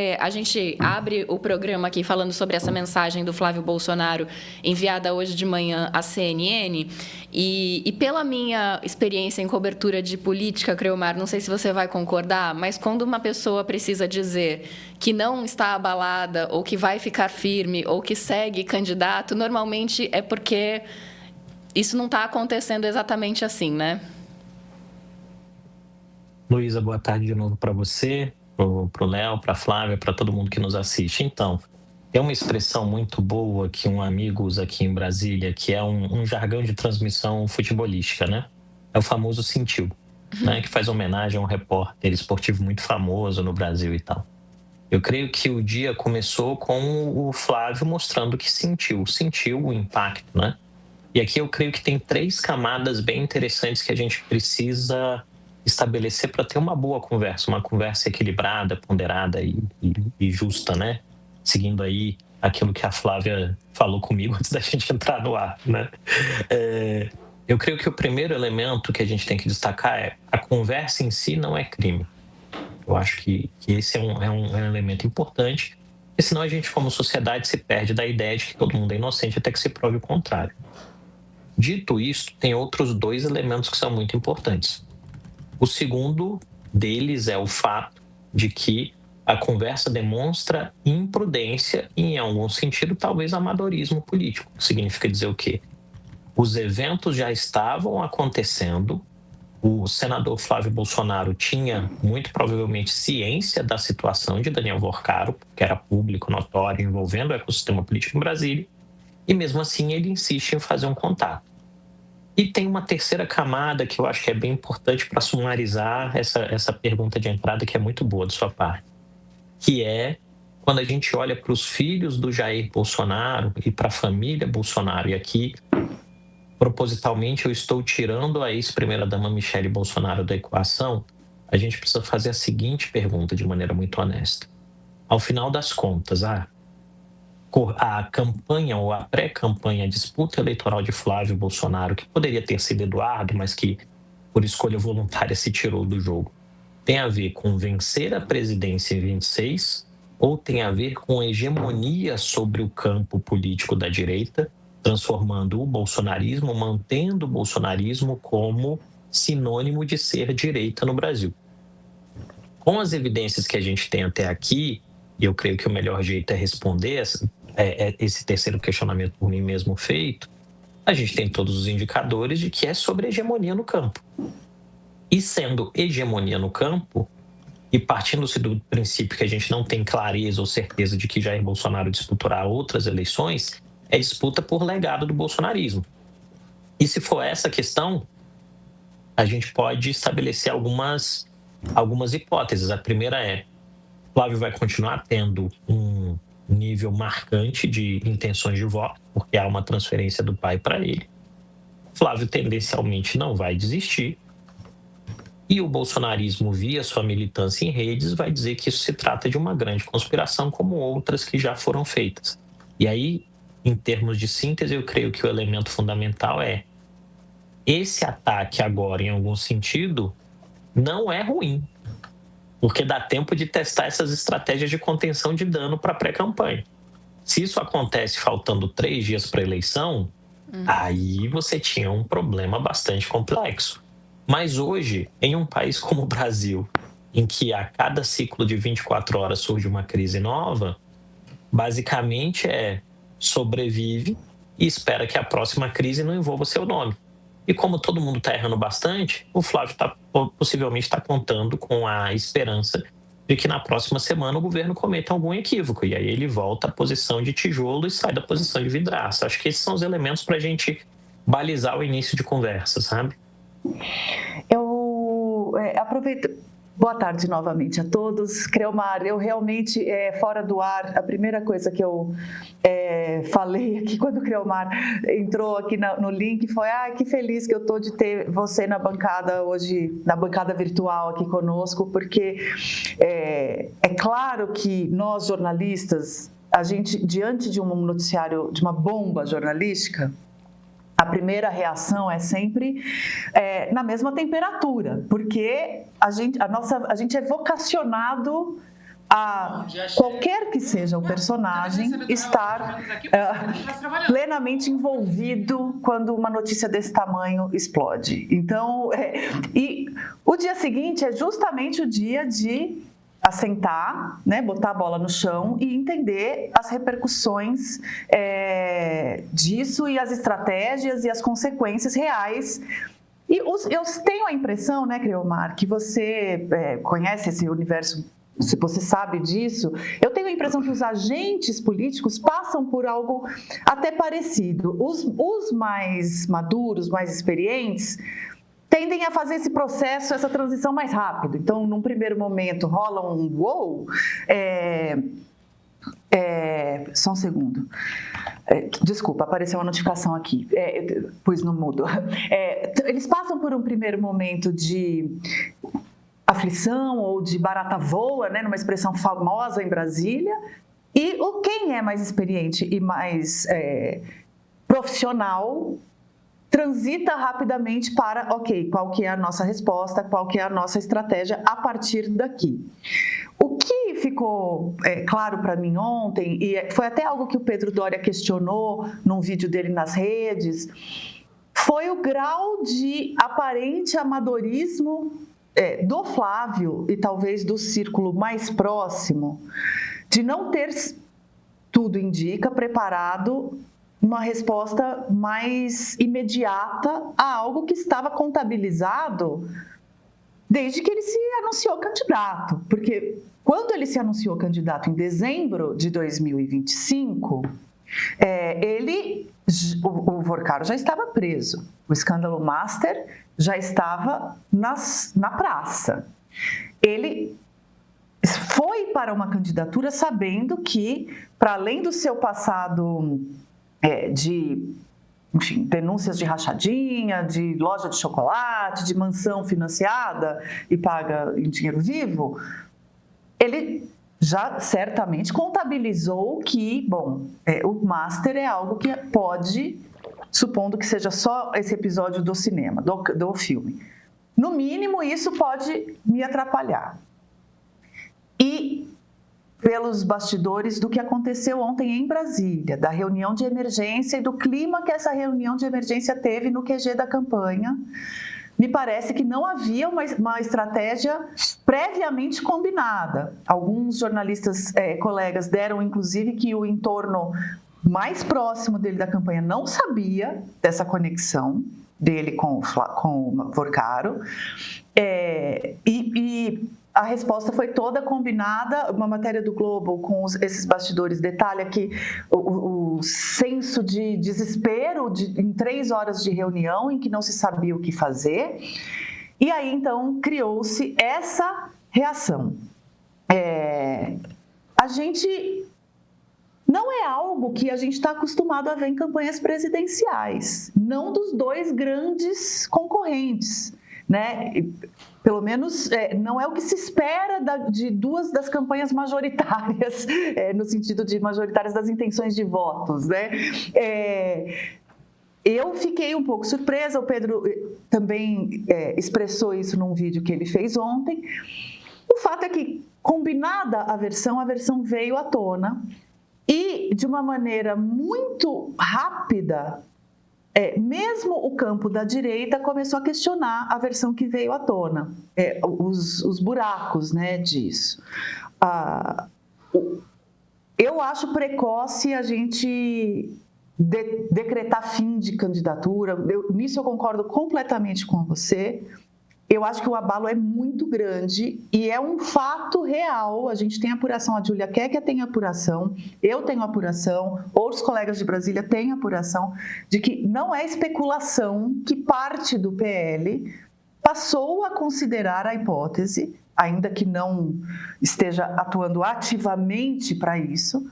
A gente abre o programa aqui falando sobre essa mensagem do Flávio Bolsonaro enviada hoje de manhã à CNN e pela minha experiência em cobertura de política, Creomar, não sei se você vai concordar, mas quando uma pessoa precisa dizer que não está abalada ou que vai ficar firme ou que segue candidato, normalmente é porque isso não está acontecendo exatamente assim, né? Luísa, boa tarde de novo para você, para o Léo, para a Flávia, para todo mundo que nos assiste. Então, tem uma expressão muito boa que um amigo usa aqui em Brasília, que é um jargão de transmissão futebolística, né? É o famoso sentiu, né? Que faz homenagem a um repórter esportivo muito famoso no Brasil e tal. Eu creio que o dia começou com o Flávio mostrando que sentiu o impacto, né? E aqui eu creio que tem 3 camadas bem interessantes que a gente precisa estabelecer para ter uma boa conversa, uma conversa equilibrada, ponderada e justa, né? Seguindo aí aquilo que a Flávia falou comigo antes da gente entrar no ar, né? Eu creio que o primeiro elemento que a gente tem que destacar é a conversa em si não é crime. Eu acho que esse é um elemento importante, porque senão a gente, como sociedade, se perde da ideia de que todo mundo é inocente até que se prove o contrário. Dito isso, tem outros 2 elementos que são muito importantes. O segundo deles é o fato de que a conversa demonstra imprudência e, em algum sentido, talvez amadorismo político. Significa dizer o quê? Os eventos já estavam acontecendo, o senador Flávio Bolsonaro tinha muito provavelmente ciência da situação de Daniel Worcaro, que era público, notório, envolvendo o ecossistema político em Brasília, e mesmo assim ele insiste em fazer um contato. E tem uma terceira camada que eu acho que é bem importante para sumarizar essa pergunta de entrada, que é muito boa de sua parte, que é quando a gente olha para os filhos do Jair Bolsonaro e para a família Bolsonaro, e aqui, propositalmente, eu estou tirando a ex-primeira-dama Michele Bolsonaro da equação, a gente precisa fazer a seguinte pergunta de maneira muito honesta. Ao final das contas, a campanha ou a pré-campanha, a disputa eleitoral de Flávio Bolsonaro, que poderia ter sido Eduardo, mas que por escolha voluntária se tirou do jogo, tem a ver com vencer a presidência em 26 ou tem a ver com hegemonia sobre o campo político da direita, transformando o bolsonarismo, mantendo o bolsonarismo como sinônimo de ser direita no Brasil. Com as evidências que a gente tem até aqui, e eu creio que o melhor jeito é responder esse terceiro questionamento por mim mesmo feito, a gente tem todos os indicadores de que é sobre hegemonia no campo. E sendo hegemonia no campo, e partindo-se do princípio que a gente não tem clareza ou certeza de que Jair Bolsonaro disputará outras eleições, é disputa por legado do bolsonarismo. E se for essa a questão, a gente pode estabelecer algumas hipóteses. A primeira é, Flávio vai continuar tendo um nível marcante de intenções de voto, porque há uma transferência do pai para ele. Flávio tendencialmente não vai desistir. E o bolsonarismo, via sua militância em redes, vai dizer que isso se trata de uma grande conspiração, como outras que já foram feitas. E aí, em termos de síntese, eu creio que o elemento fundamental é esse ataque agora, em algum sentido, não é ruim, porque dá tempo de testar essas estratégias de contenção de dano para a pré-campanha. Se isso acontece faltando 3 dias para a eleição, aí você tinha um problema bastante complexo. Mas hoje, em um país como o Brasil, em que a cada ciclo de 24 horas surge uma crise nova, basicamente é sobrevive e espera que a próxima crise não envolva seu nome. E como todo mundo está errando bastante, o Flávio possivelmente está contando com a esperança de que na próxima semana o governo cometa algum equívoco. E aí ele volta à posição de tijolo e sai da posição de vidraça. Acho que esses são os elementos para a gente balizar o início de conversa, sabe? Eu aproveito. Boa tarde novamente a todos. Creomar, eu realmente, fora do ar, a primeira coisa que eu falei aqui quando o Creomar entrou aqui no link foi que feliz que eu estou de ter você na bancada hoje, na bancada virtual aqui conosco, porque é claro que nós jornalistas, a gente, diante de um noticiário, de uma bomba jornalística, a primeira reação é sempre na mesma temperatura, porque a gente é vocacionado a qualquer que seja o personagem estar plenamente envolvido quando uma notícia desse tamanho explode. Então, e o dia seguinte é justamente o dia de assentar, né, botar a bola no chão e entender as repercussões disso e as estratégias e as consequências reais. E eu tenho a impressão, né, Creomar, que você conhece esse universo, se você sabe disso, eu tenho a impressão que os agentes políticos passam por algo até parecido. Os mais maduros, mais experientes, tendem a fazer esse processo, essa transição mais rápido. Então, num primeiro momento, rola um uou, só um segundo. Desculpa, apareceu uma notificação aqui, pus no mudo. Eles passam por um primeiro momento de aflição ou de barata voa, né, numa expressão famosa em Brasília, e quem é mais experiente e mais profissional transita rapidamente para, ok, qual que é a nossa resposta, qual que é a nossa estratégia a partir daqui. O que ficou claro para mim ontem, e foi até algo que o Pedro Doria questionou num vídeo dele nas redes, foi o grau de aparente amadorismo do Flávio e talvez do círculo mais próximo, de não ter, tudo indica, preparado uma resposta mais imediata a algo que estava contabilizado desde que ele se anunciou candidato. Porque quando ele se anunciou candidato em dezembro de 2025, o Vorcaro já estava preso. O escândalo Master já estava na praça. Ele foi para uma candidatura sabendo que, para além do seu passado de, enfim, denúncias de rachadinha, de loja de chocolate, de mansão financiada e paga em dinheiro vivo, ele já certamente contabilizou que, o Master é algo que pode, supondo que seja só esse episódio do cinema, do filme, no mínimo isso pode me atrapalhar. E pelos bastidores do que aconteceu ontem em Brasília, da reunião de emergência e do clima que essa reunião de emergência teve no QG da campanha, me parece que não havia uma estratégia previamente combinada. Alguns jornalistas, colegas, deram inclusive que o entorno mais próximo dele da campanha não sabia dessa conexão dele com o Vorcaro, e a resposta foi toda combinada. Uma matéria do Globo com esses bastidores detalha que o senso de desespero em 3 horas de reunião em que não se sabia o que fazer. E aí, então, criou-se essa reação. A gente não é algo que a gente está acostumado a ver em campanhas presidenciais, não dos dois grandes concorrentes, né? Pelo menos não é o que se espera de 2 das campanhas majoritárias, no sentido de majoritárias das intenções de votos, né? Eu fiquei um pouco surpresa, o Pedro também expressou isso num vídeo que ele fez ontem. O fato é que, combinada a versão veio à tona e, de uma maneira muito rápida, mesmo o campo da direita começou a questionar a versão que veio à tona, os buracos, né, disso. Eu acho precoce a gente decretar fim de candidatura. Nisso eu concordo completamente com você. Eu acho que o abalo é muito grande e é um fato real. A gente tem apuração, a Júlia Kekia tem apuração, eu tenho apuração, outros colegas de Brasília têm apuração, de que não é especulação que parte do PL passou a considerar a hipótese, ainda que não esteja atuando ativamente para isso,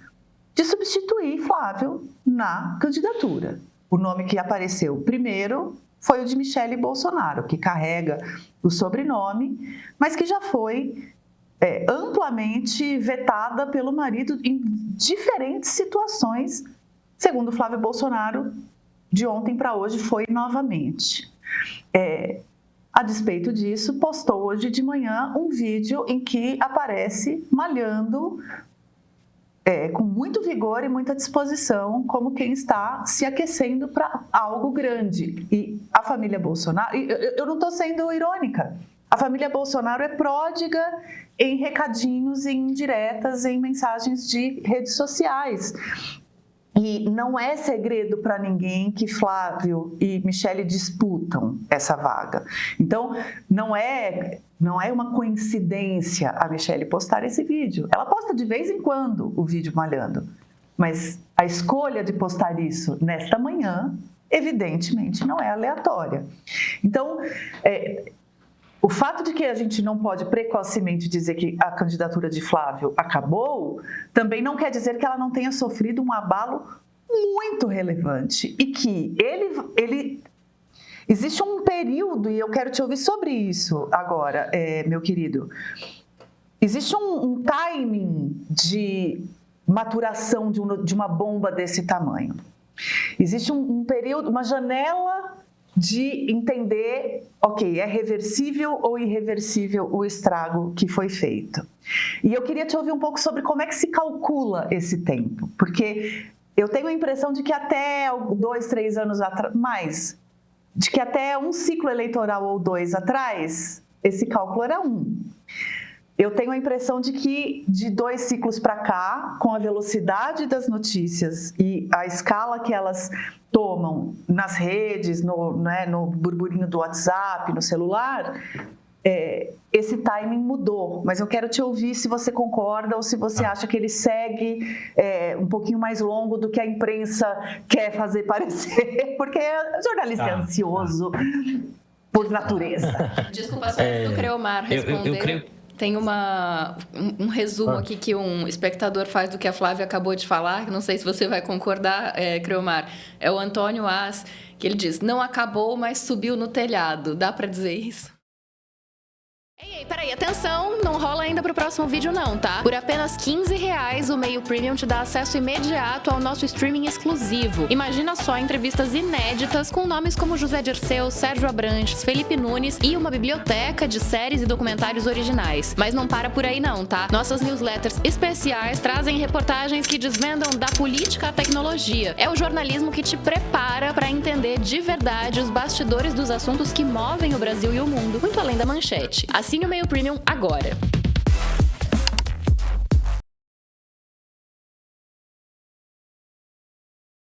de substituir Flávio na candidatura. O nome que apareceu primeiro foi o de Michele Bolsonaro, que carrega o sobrenome, mas que já foi amplamente vetada pelo marido em diferentes situações, segundo Flávio Bolsonaro, de ontem para hoje foi novamente. a despeito disso, postou hoje de manhã um vídeo em que aparece malhando com muito vigor e muita disposição, como quem está se aquecendo para algo grande. E a família Bolsonaro, eu não estou sendo irônica, a família Bolsonaro é pródiga em recadinhos, em indiretas, em mensagens de redes sociais. E não é segredo para ninguém que Flávio e Michele disputam essa vaga. Então, não é uma coincidência a Michele postar esse vídeo. Ela posta de vez em quando o vídeo malhando. Mas a escolha de postar isso nesta manhã, evidentemente, não é aleatória. Então, o fato de que a gente não pode precocemente dizer que a candidatura de Flávio acabou, também não quer dizer que ela não tenha sofrido um abalo muito relevante e que ele existe um período, e eu quero te ouvir sobre isso agora, meu querido. Existe um timing de maturação de uma bomba desse tamanho. Existe um período, uma janela de entender, ok, é reversível ou irreversível o estrago que foi feito. E eu queria te ouvir um pouco sobre como é que se calcula esse tempo, porque eu tenho a impressão de que até 2, 3 anos atrás, de que até um ciclo eleitoral ou 2 atrás, esse cálculo era 1. Eu tenho a impressão de que de 2 ciclos para cá, com a velocidade das notícias e a escala que elas tomam nas redes, no burburinho do WhatsApp, no celular, esse timing mudou. Mas eu quero te ouvir se você concorda ou se você acha que ele segue um pouquinho mais longo do que a imprensa quer fazer parecer, porque jornalista é ansioso por natureza. Desculpa, só antes do Creomar responder. Eu creio... Tem um resumo aqui que um espectador faz do que a Flávia acabou de falar, não sei se você vai concordar, Creomar. É o Antônio As, que ele diz, não acabou, mas subiu no telhado. Dá para dizer isso? Ei, peraí, atenção, não rola ainda pro próximo vídeo não, tá? Por apenas R$15, o Meio Premium te dá acesso imediato ao nosso streaming exclusivo. Imagina só entrevistas inéditas com nomes como José Dirceu, Sérgio Abrantes, Felipe Nunes e uma biblioteca de séries e documentários originais. Mas não para por aí não, tá? Nossas newsletters especiais trazem reportagens que desvendam da política à tecnologia. É o jornalismo que te prepara para entender de verdade os bastidores dos assuntos que movem o Brasil e o mundo, muito além da manchete. Assine o Meio Premium agora.